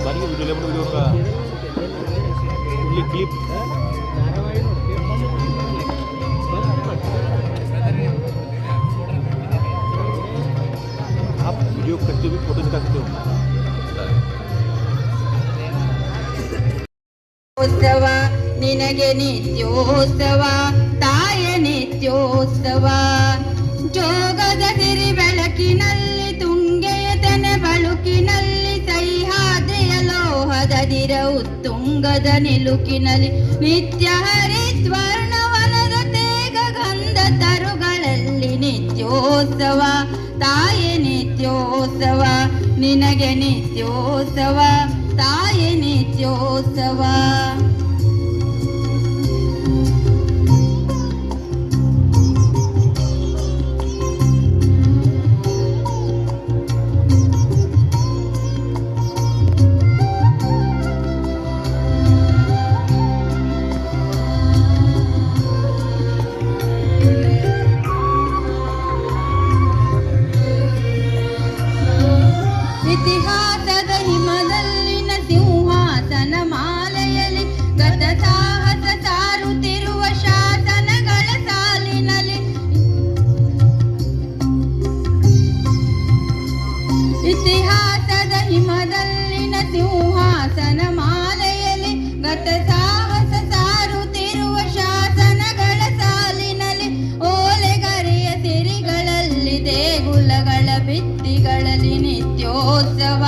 बारीक व्हिडिओ पण व्हिडिओ का कुठली क्लिप आप वीडियो करते हुए फोटो दिखा सकते हो. उत्सव निनगे नित्योत्सव ತಾಯ ನಿತ್ಯೋತ್ಸವ ಜೋಗದ ಸಿರಿ ಬೆಳಕಿನಲ್ಲಿ ತುಂಗೆಯ ತೆನೆ ಬಳುಕಿನಲ್ಲಿ ಸಹ್ಯಾದ್ರಿಯ ಲೋಹದದಿರ ಉತ್ತುಂಗದ ನಿಲುಕಿನಲ್ಲಿ ನಿತ್ಯ ಹರಿದ್ವರ್ಣವನದ ತೇಗ ಗಂಧ ತರುಗಳಲ್ಲಿ ನಿತ್ಯೋತ್ಸವ ತಾಯ ನಿತ್ಯೋತ್ಸವ ನಿನಗೆ ನಿತ್ಯೋತ್ಸವ ತಾಯ ನಿತ್ಯೋತ್ಸವ. ಇತಿಹಾಸದ ಹಿಮದಲ್ಲಿನ ಸಿಂಹಾಸನ ಮಾಲೆಯಲ್ಲಿ ಗತ ಸಾಹಸ ಸಾರುತ್ತಿರುವ ಶಾಸನಗಳ ಸಾಲಿನಲ್ಲಿ ಇತಿಹಾಸದ ಹಿಮದಲ್ಲಿನ ಸಿಂಹಾಸನ ಮಾಲೆಯಲ್ಲಿ ಗತ ಸಾಹಸ ಸಾರುತ್ತಿರುವ ಶಾಸನಗಳ ಸಾಲಿನಲ್ಲಿ ಓಲೆಗರಿಯ ಸಿರಿಗಳಲ್ಲಿ ದೇಗುಲಗಳ ಭಿತ್ತಿಗಳಲ್ಲಿ ನಿತ್ಯೋತ್ಸವ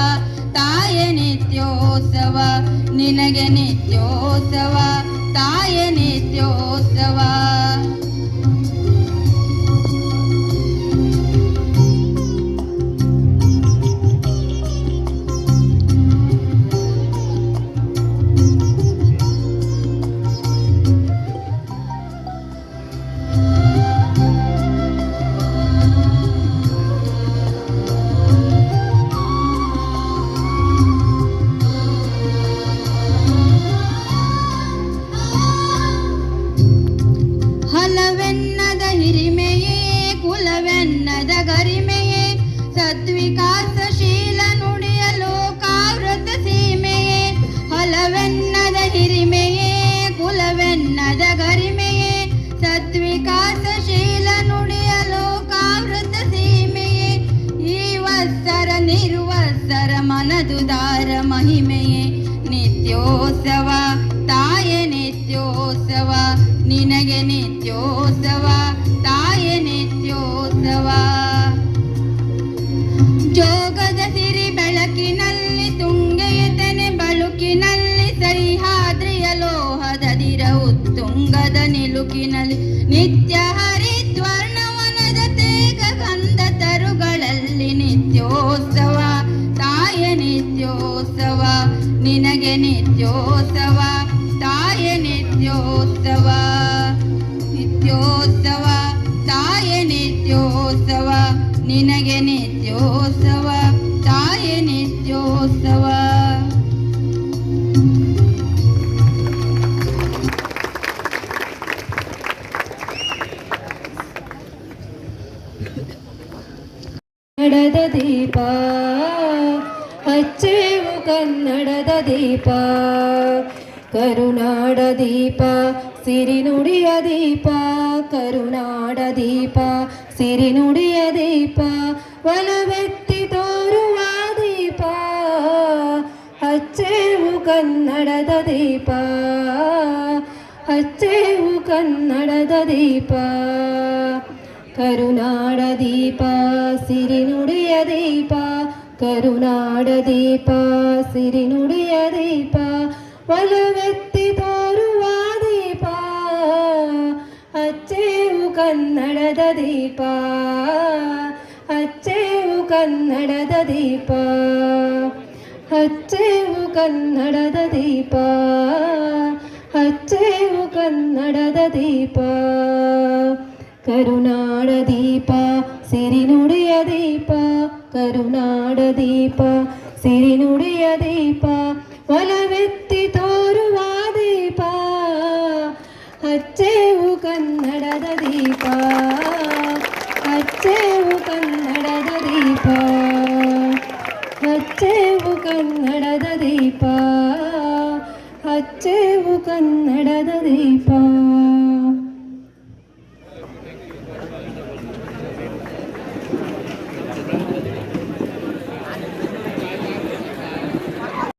ತಾಯ ನಿತ್ಯೋತ್ಸವ ನಿನಗೆ ನಿತ್ಯೋತ್ಸವ ತಾಯ ನಿತ್ಯೋತ್ಸವ. ಹಲವೆನ್ನದ ಹಿರಿಮೆಯೇ ಕುಲವೆನ್ನದ ಗರಿಮೆಯೇ ಸದ್ವಿಕಾಸಶೀಲ ನುಡಿಯ ಲೋಕಾವೃತ ಸೀಮೆಯೇ ಹಲವೆನ್ನದ ಹಿರಿಮೆಯೇ ಕುಲವೆನ್ನದ ಗರಿಮೆಯೇ ಸದ್ವಿಕಾಸಶೀಲ ನುಡಿಯ ಲೋಕಾವೃತ ಸೀಮೆಯೇ ಈ ವತ್ಸರ ನಿರ್ವತ್ಸರ ಮನದುದಾರ ಮಹಿಮೆಯೇ ನಿತ್ಯೋತ್ಸವ ತಾಯ ನಿತ್ಯೋತ್ಸವ ನಿನಗೆ ನಿತ್ಯೋತ್ಸವ ತಾಯ ನಿತ್ಯೋತ್ಸವ. ಜೋಗದ ಸಿರಿ ಬೆಳಕಿನಲ್ಲಿ ತುಂಗೆಯ ತೆನೆ ಬಳುಕಿನಲ್ಲಿ ಸಹ್ಯಾದ್ರಿಯ ಲೋಹದದಿರ ಉತ್ತುಂಗದ ನಿಲುಕಿನಲ್ಲಿ ನಿತ್ಯ ಹರಿದ್ವರ್ಣವನದ ತೇಗ ಗಂಧ ತರುಗಳಲ್ಲಿ ನಿತ್ಯೋತ್ಸವ ತಾಯ ನಿತ್ಯೋತ್ಸವ ನಿನಗೆ ನಿತ್ಯೋತ್ಸವ ತಾಯ ನಿತ್ಯೋತ್ಸವ. ನಿತ್ಯೋತ್ಸವ ತಾಯ ನಿತ್ಯೋತ್ಸವ ನಿನಗೆ ನಿತ್ಯೋತ್ಸವ ತಾಯ ನಿತ್ಯೋತ್ಸವ. ಕನ್ನಡದ ದೀಪ ಹಚ್ಚೇವು ಕನ್ನಡದ ದೀಪ ಕರುನಾಡ ದೀಪ ಸಿರಿನುಡಿಯ ದೀಪ ಕರುನಾಡ ದೀಪ ಸಿರಿನುಡಿಯ ದೀಪ ಒಲವೆತ್ತಿ ತೋರುವ ದೀಪ ಹಚ್ಚೇವು ಕನ್ನಡದ ದೀಪ ಹಚ್ಚೇವು ಕನ್ನಡದ ದೀಪ ಕರುನಾಡ ದೀಪ ಸಿರಿನುಡಿಯ ದೀಪ ಕರುನಾಡ ದೀಪ ಸಿರಿನುಡಿಯ ದೀಪ ಒಲವೆತ್ತಿ ತೋರುವ ದೀಪ ಹಚ್ಚೇವು ಕನ್ನಡದ ದೀಪ ಹಚ್ಚೇವು ಕನ್ನಡದ ದೀಪ ಹಚ್ಚೇವು ಕನ್ನಡದ ದೀಪ ಹಚ್ಚೇವು ಕನ್ನಡದ ದೀಪ ಕರುನಾಡ ದೀಪ ಸಿರಿನುಡಿಯ ದೀಪ ಕರುನಾಡ ದೀಪ ಸಿರಿನುಡಿಯ ದೀಪ ಒಲವೆತ್ತಿ ತೋರುವ ದೀಪ ಹಚ್ಚೇವು ಕನ್ನಡದ ದೀಪ ಹಚ್ಚೇವು ಕನ್ನಡದ ದೀಪ ಹಚ್ಚೇವು ಕನ್ನಡದ ದೀಪ ಹಚ್ಚೇವು ಕನ್ನಡದ ದೀಪ